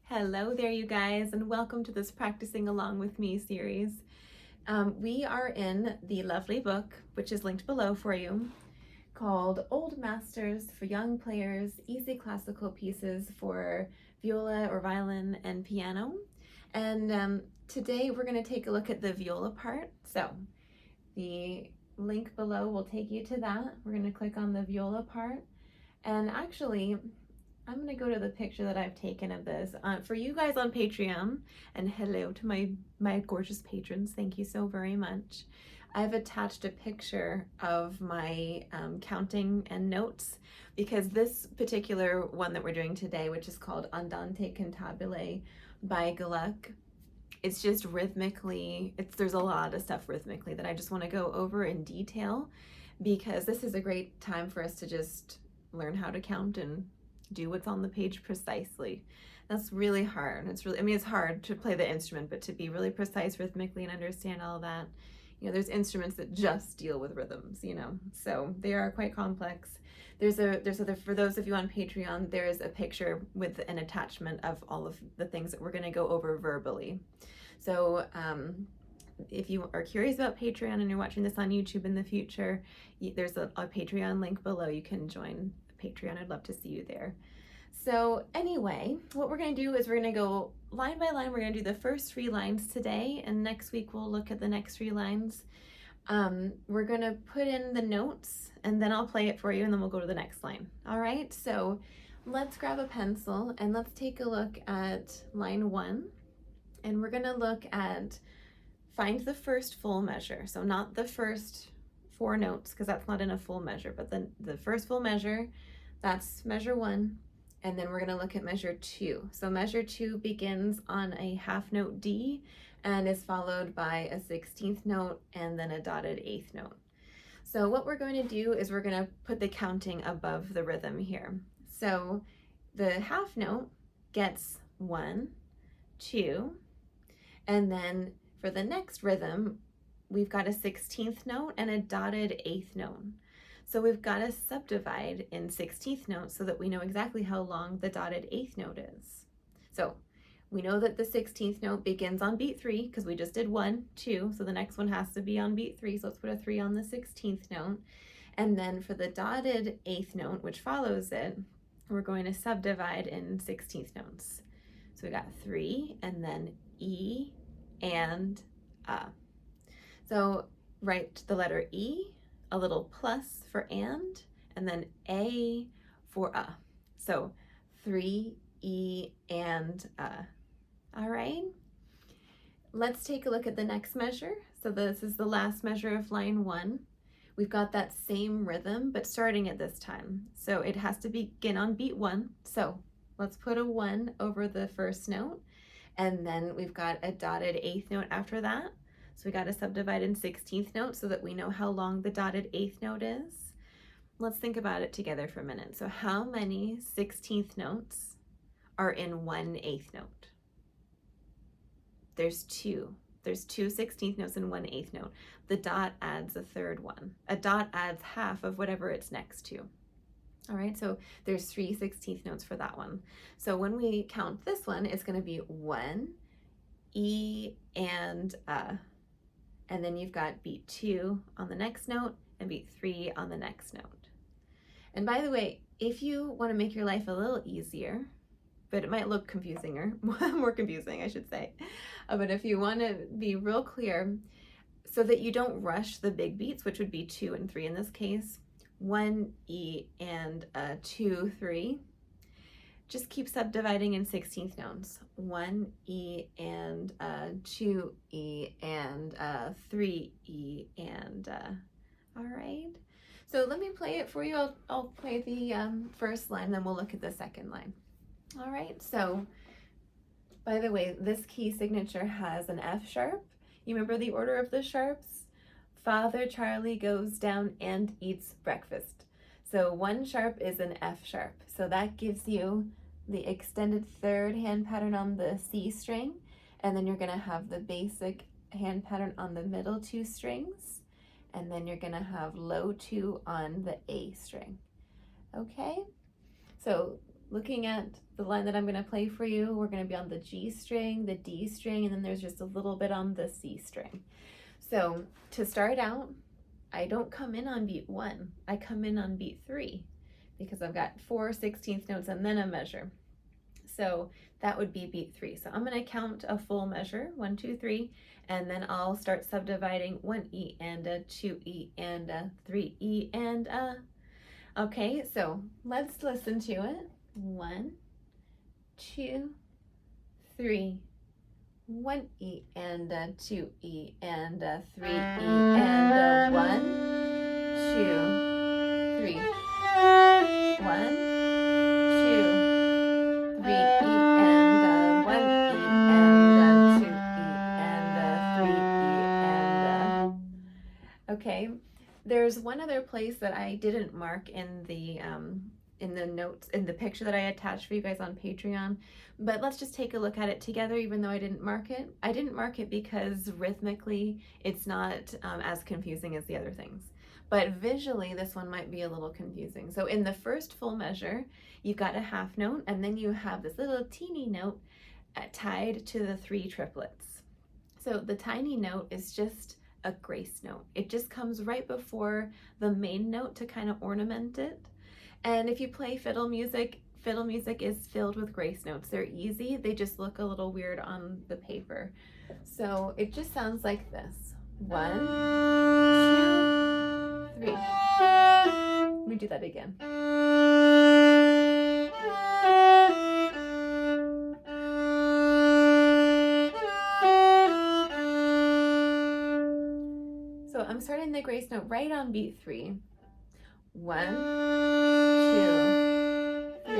Hello there, you guys, and welcome to this Practicing Along with Me series. We are in the lovely book, which is linked below for you, called Old Masters for Young Players, Easy Classical Pieces for Viola or Violin and Piano. And today we're going to take a look at the viola part. So the link below will take you to that. We're going to click on the viola part. And actually, I'm going to go to the picture that I've taken of this. For you guys on Patreon, and hello to my gorgeous patrons, thank you so very much. I've attached a picture of my counting and notes, because this particular one that we're doing today, which is called Andante Cantabile by Gluck, it's just rhythmically, there's a lot of stuff rhythmically that I just want to go over in detail, because this is a great time for us to just learn how to count and do what's on the page precisely. That's really hard. It's hard to play the instrument, but to be really precise rhythmically and understand all that, there's instruments that just deal with rhythms, so they are quite complex. For those of you on Patreon, there's a picture with an attachment of all of the things that we're going to go over verbally. So if you are curious about Patreon and you're watching this on YouTube in the future, there's a Patreon link below. You can join Patreon. I'd love to see you there. So anyway, what we're going to do is we're going to go line by line. We're going to do the first 3 lines today, and next week we'll look at the next 3 lines. We're going to put in the notes, and then I'll play it for you, and then we'll go to the next line. All right, so let's grab a pencil and let's take a look at line 1, and we're going to look at find the first full measure. So not the first 4 notes, because that's not in a full measure, but then the first full measure, that's measure 1, and then we're going to look at measure 2. So measure 2 begins on a half note D and is followed by a 16th note and then a dotted 8th note. So what we're going to do is we're going to put the counting above the rhythm here. So the half note gets 1, 2, and then for the next rhythm, we've got a 16th note and a dotted 8th note. So we've got to subdivide in 16th notes so that we know exactly how long the dotted 8th note is. So we know that the 16th note begins on beat 3, because we just did 1, 2, so the next one has to be on beat 3, so let's put a 3 on the 16th note. And then for the dotted 8th note, which follows it, we're going to subdivide in 16th notes. So we got 3, and then E and A. So write the letter E, a little plus for and then A for A. So 3, E, and A. All right, let's take a look at the next measure. So this is the last measure of line 1. We've got that same rhythm, but starting at this time. So it has to begin on beat 1. So let's put a 1 over the first note, and then we've got a dotted 8th note after that. So we got to subdivide in 16th notes so that we know how long the dotted 8th note is. Let's think about it together for a minute. So how many 16th notes are in 1/8 note? There's 2. There's 2 16th notes and 1/8 note. The dot adds a third one. A dot adds half of whatever it's next to. All right, so there's 3 16th notes for that one. So when we count this one, it's going to be 1, E, and A. And then you've got beat 2 on the next note and beat 3 on the next note. And by the way, if you want to make your life a little easier, but it might look confusing, or more confusing, I should say, but if you want to be real clear, so that you don't rush the big beats, which would be 2 and 3 in this case, 1, E, and 2, 3, just keep subdividing in 16th notes. 1, E, and 2, E, and 3, E, and all right. So let me play it for you. I'll play the first line, then we'll look at the second line. All right, so by the way, this key signature has an F sharp. You remember the order of the sharps? Father Charlie goes down and eats breakfast. So 1 sharp is an F sharp. So that gives you the extended 3rd hand pattern on the C string, and then you're going to have the basic hand pattern on the middle 2 strings, and then you're going to have low 2 on the A string. Okay, so looking at the line that I'm going to play for you, we're going to be on the G string, the D string, and then there's just a little bit on the C string. So to start out, I don't come in on beat 1, I come in on beat 3 because I've got 4 16th notes and then a measure. So that would be beat 3. So I'm going to count a full measure, 1, 2, 3, and then I'll start subdividing 1E and a 2E and a 3E and a. Okay, so let's listen to it. 1, 2, 3. 1E and a 2E and a 3E and a 1, 2, 3. 1, 2, 3E and a 1E and a 2E and a 3E and a. Okay, there's one other place that I didn't mark in the notes, in the picture that I attached for you guys on Patreon, but let's just take a look at it together even though I didn't mark it. I didn't mark it because rhythmically it's not as confusing as the other things, but visually this one might be a little confusing. So in the first full measure, you've got a half note and then you have this little teeny note tied to the 3 triplets. So the tiny note is just a grace note. It just comes right before the main note to kind of ornament it. And if you play fiddle music is filled with grace notes. They're easy, they just look a little weird on the paper. So it just sounds like this. 1, 2, 3. Let me do that again. So I'm starting the grace note right on beat 3. 1, 2, 3.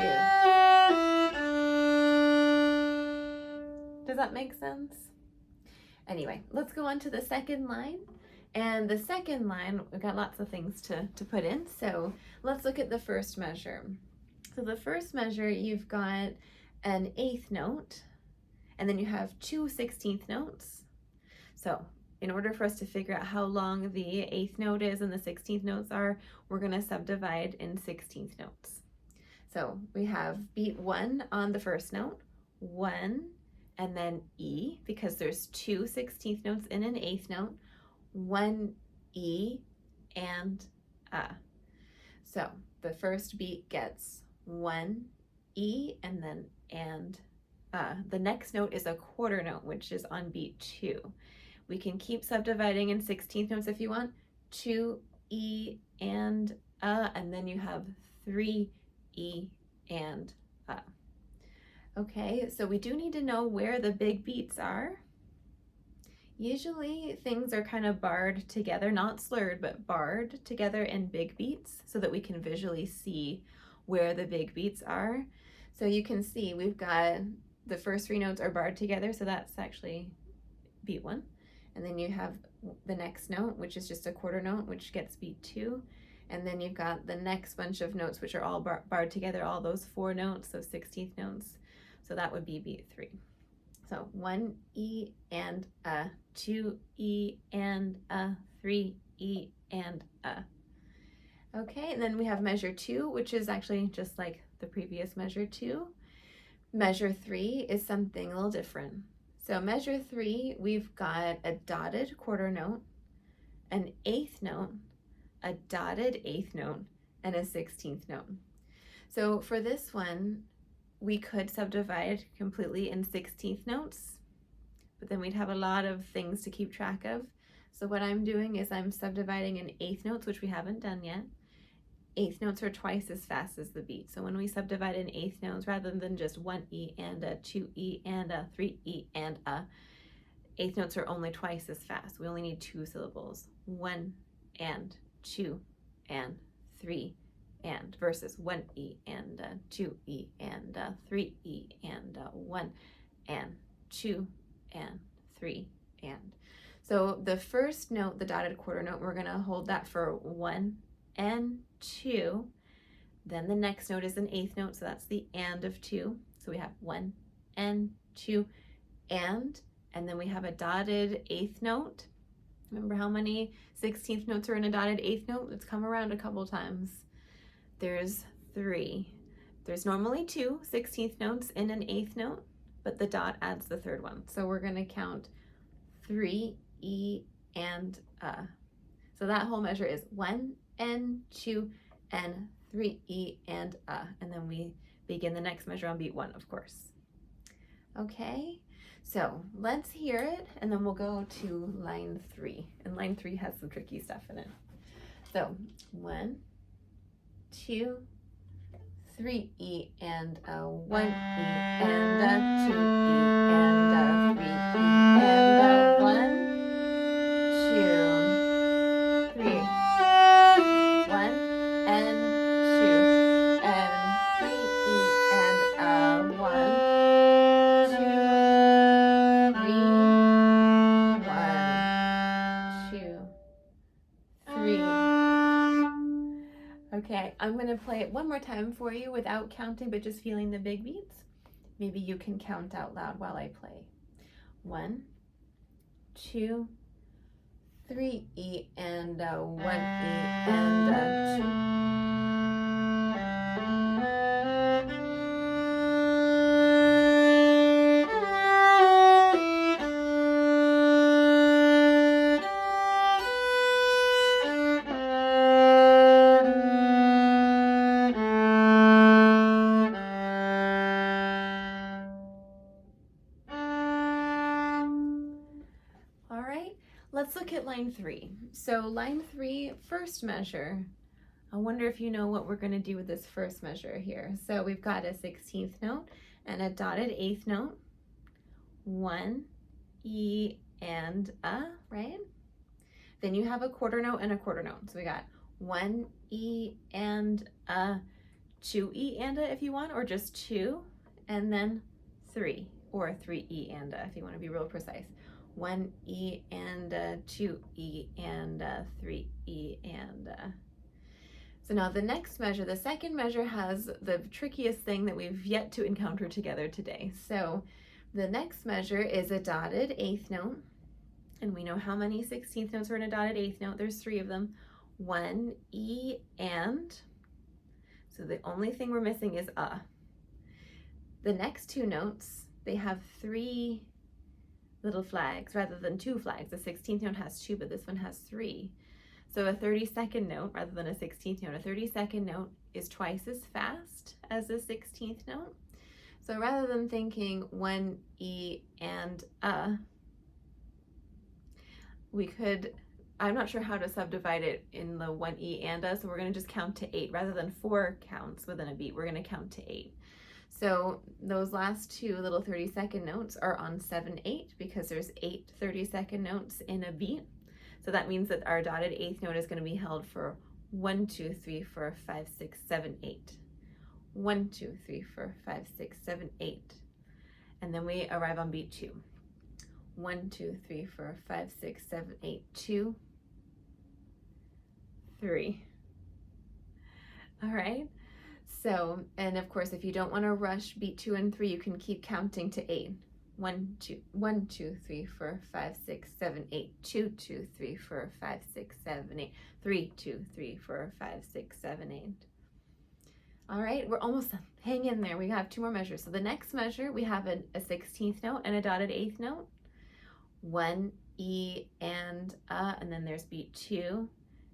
Does that make sense? Anyway, let's go on to the second line. And the second line, we've got lots of things to put in. So let's look at the first measure. So the first measure, you've got an 8th note, and then you have 2 16th notes. So in order for us to figure out how long the 8th note is and the 16th notes are, we're going to subdivide in 16th notes. So we have beat 1 on the first note, 1, and then E, because there's 2 16th notes in an 8th note, 1 E and A. So the first beat gets 1 E and then and A. The next note is a quarter note, which is on beat 2. We can keep subdividing in 16th notes if you want. 2 E and A, and then you have 3 E and A. Okay, so we do need to know where the big beats are. Usually things are kind of barred together, not slurred, but barred together in big beats so that we can visually see where the big beats are. So you can see we've got the first 3 notes are barred together, so that's actually beat 1. And then you have the next note, which is just a quarter note, which gets beat 2. And then you've got the next bunch of notes, which are all barred together, all those 4 notes, those 16th notes. So that would be beat 3. So 1 E and A, 2 E and A, 3 E and A. Okay, and then we have measure 2, which is actually just like the previous measure 2. Measure 3 is something a little different. So measure 3, we've got a dotted quarter note, an 8th note, a dotted 8th note, and a 16th note. So for this one, we could subdivide completely in 16th notes, but then we'd have a lot of things to keep track of. So what I'm doing is I'm subdividing in 8th notes, which we haven't done yet. 8th notes are twice as fast as the beat. So when we subdivide in 8th notes, rather than just 1 E and a, 2 E and a, 3 E and a, 8th notes are only twice as fast. We only need 2 syllables. 1 and, 2 and, 3 and, versus 1 E and a, 2 E and a, 3 E and a, 1 and, 2 and, 3 and. So the first note, the dotted quarter note, we're gonna hold that for 1 and 2. Then the next note is an 8th note, so that's the and of 2. So we have 1 and 2 and then we have a dotted 8th note. Remember how many 16th notes are in a dotted 8th note? Let's come around a couple times. There's 3. There's normally two 16th notes in an 8th note, but the dot adds the third one. So we're going to count 3 E and So that whole measure is 1 and 2 and 3 E and and then we begin the next measure on beat 1, of course. Okay, so let's hear it, and then we'll go to line 3. And line 3 has some tricky stuff in it. So 1, 2, 3 E and 1 E and 2 E and 3 E and 1, 2, 3, 1 and 2 and 3 E and 1, 2, 3, 1, 2, 3. Okay, I'm going to play it one more time for you without counting, but just feeling the big beats. Maybe you can count out loud while I play. 1, 2, 3 E and 1 E and 2. Let's look at line 3. So line 3, first measure. I wonder if you know what we're going to do with this first measure here. So we've got a 16th note and a dotted 8th note. 1 E and right? Then you have a quarter note and a quarter note. So we got 1 E and 2 E and if you want, or just 2, and then 3, or 3 E and if you want to be real precise. 1 E and 2 E and 3 E and So now the next measure, the second measure, has the trickiest thing that we've yet to encounter together today. So the next measure is a dotted 8th note, and we know how many 16th notes are in a dotted 8th note. There's 3 of them. 1 E and, so the only thing we're missing is The next 2 notes, they have 3 little flags rather than 2 flags. The 16th note has 2, but this one has 3. So a 32nd note rather than a 16th note. A 32nd note is twice as fast as a 16th note. So rather than thinking 1 E and we could, I'm not sure how to subdivide it in the 1 E and so we're going to just count to 8. Rather than 4 counts within a beat, we're going to count to 8. So those last 2 little 32nd notes are on 7/8 because there's 8 32nd notes in a beat. So that means that our dotted 8th note is going to be held for 1, 2, 3, 4, 5, 6, 7, 8. 1, 2, 3, 4, 5, 6, 7, 8. And then we arrive on beat 2. 1, 2, 3, 4, 5, 6, 7, 8, 2, 3. All right. So, and of course, if you don't want to rush beat 2 and 3, you can keep counting to 8. 1, 2, 1, 2, 3, 4, 5, 6, 7, 8. 2, 2, 3, 4, 5, 6, 7, 8. 3, 2, 3, 4, 5, 6, 7, 8. All right, we're almost done. Hang in there. We have 2 more measures. So the next measure, we have a 16th note and a dotted 8th note. 1 E and then there's beat 2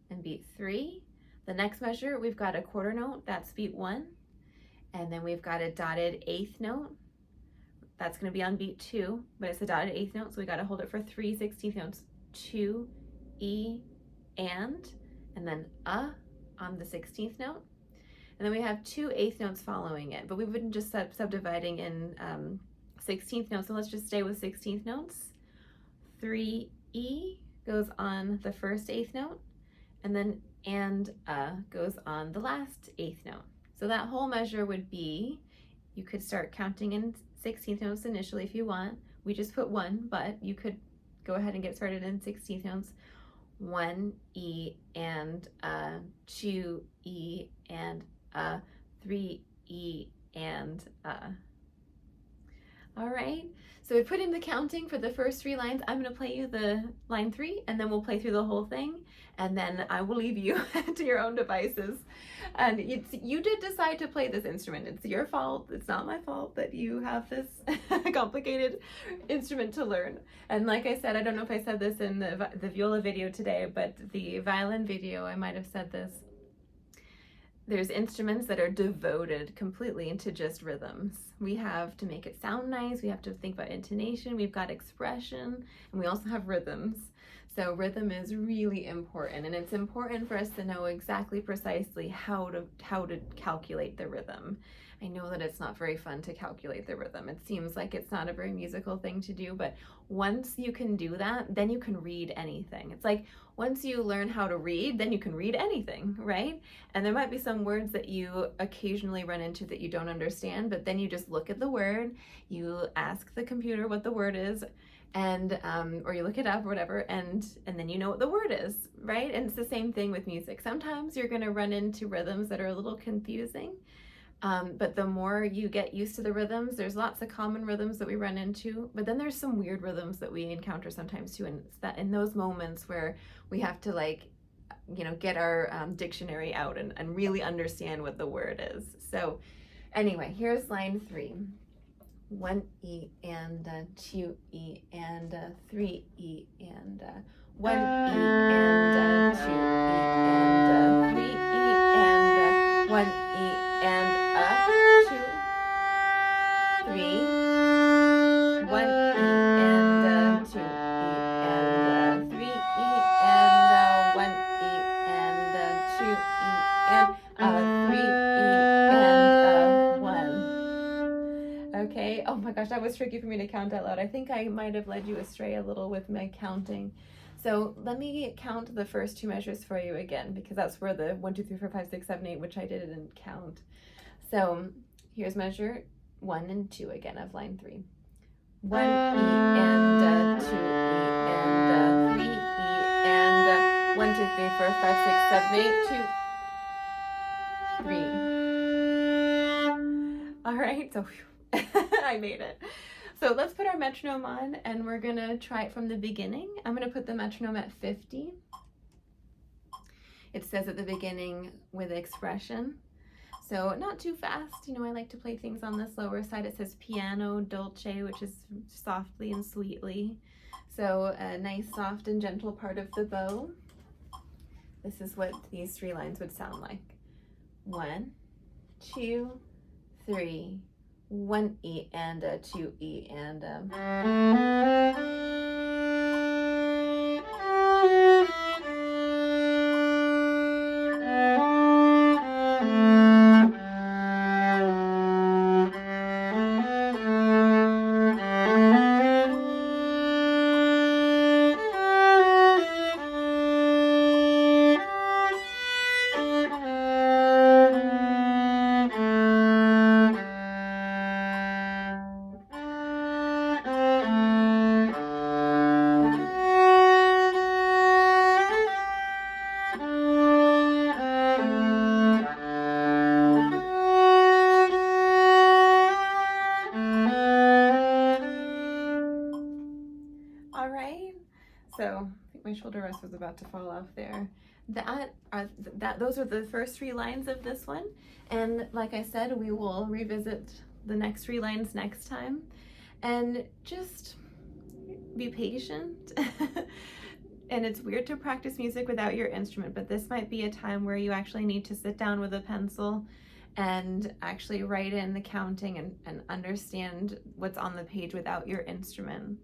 and beat 3. The next measure, we've got a quarter note, that's beat 1. And then we've got a dotted 8th note. That's going to be on beat 2, but it's a dotted 8th note, so we got to hold it for 3 16th notes. 2 E and then on the 16th note. And then we have 2 8th notes following it, but we wouldn't just subdividing in 16th notes, so let's just stay with 16th notes. 3 E goes on the first 8th note, and then goes on the last 8th note. So that whole measure would be, you could start counting in 16th notes initially if you want. We just put 1, but you could go ahead and get started in 16th notes. 1 E and 2 E and 3 E and All right, so we put in the counting for the first 3 lines. I'm going to play you the line 3, and then we'll play through the whole thing, and then I will leave you to your own devices. And you did decide to play this instrument. It's your fault. It's not my fault that you have this complicated instrument to learn. And like I said, I don't know if I said this in the viola video today, but the violin video, I might have said this. There's instruments that are devoted completely into just rhythms. We have to make it sound nice, we have to think about intonation, we've got expression, and we also have rhythms. So rhythm is really important, and it's important for us to know exactly precisely how to calculate the rhythm. I know that it's not very fun to calculate the rhythm. It seems like it's not a very musical thing to do, but once you can do that, then you can read anything. It's like once you learn how to read, then you can read anything, right? And there might be some words that you occasionally run into that you don't understand, but then you just look at the word, you ask the computer what the word is, and or you look it up or whatever, and then you know what the word is, right? And it's the same thing with music. Sometimes you're going to run into rhythms that are a little confusing. But the more you get used to the rhythms, there's lots of common rhythms that we run into, but then there's some weird rhythms that we encounter sometimes too, and it's that in those moments where we have to, like, you know, get our dictionary out and really understand what the word is. So anyway, here's line 3. 1 E and 2 E and 3 E and 1 E and 2 E and 3 E and 1 E and 2, 3, 1 E and 2 E and 3 E and 1 E and 2 E and 3 E and 1. Okay, oh my gosh, that was tricky for me to count out loud. I think I might have led you astray a little with my counting. So let me count the first 2 measures for you again, because that's where the 1, 2, 3, 4, 5, 6, 7, 8, which I didn't count. So here's measure 1 and 2 again of line 3. 1 E and 2 E and 3 E and 1, 2, 3, 4, 5, 6, 7, 8, 2, 3. All right, so I made it. So let's put our metronome on, and we're gonna try it from the beginning. I'm gonna put the metronome at 50. It says at the beginning with expression. So not too fast, you know, I like to play things on the slower side. It says piano dolce, which is softly and sweetly. So a nice, soft and gentle part of the bow. This is what these 3 lines would sound like. 1, 2, 3, 1 E and 2 E and So I think my shoulder rest was about to fall off there. Those are the first 3 lines of this one. And like I said, we will revisit the next 3 lines next time. And just be patient. And it's weird to practice music without your instrument, but this might be a time where you actually need to sit down with a pencil and actually write in the counting and understand what's on the page without your instrument.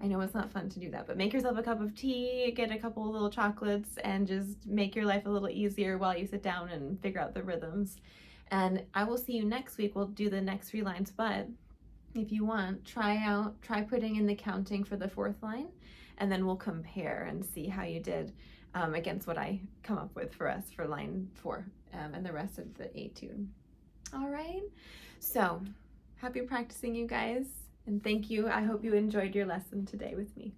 I know it's not fun to do that, but make yourself a cup of tea, get a couple of little chocolates, and just make your life a little easier while you sit down and figure out the rhythms. And I will see you next week. We'll do the next 3 lines, but if you want, try putting in the counting for the 4th line, and then we'll compare and see how you did against what I come up with for us for line 4 and the rest of the etude. All right, so happy practicing, you guys. And thank you. I hope you enjoyed your lesson today with me.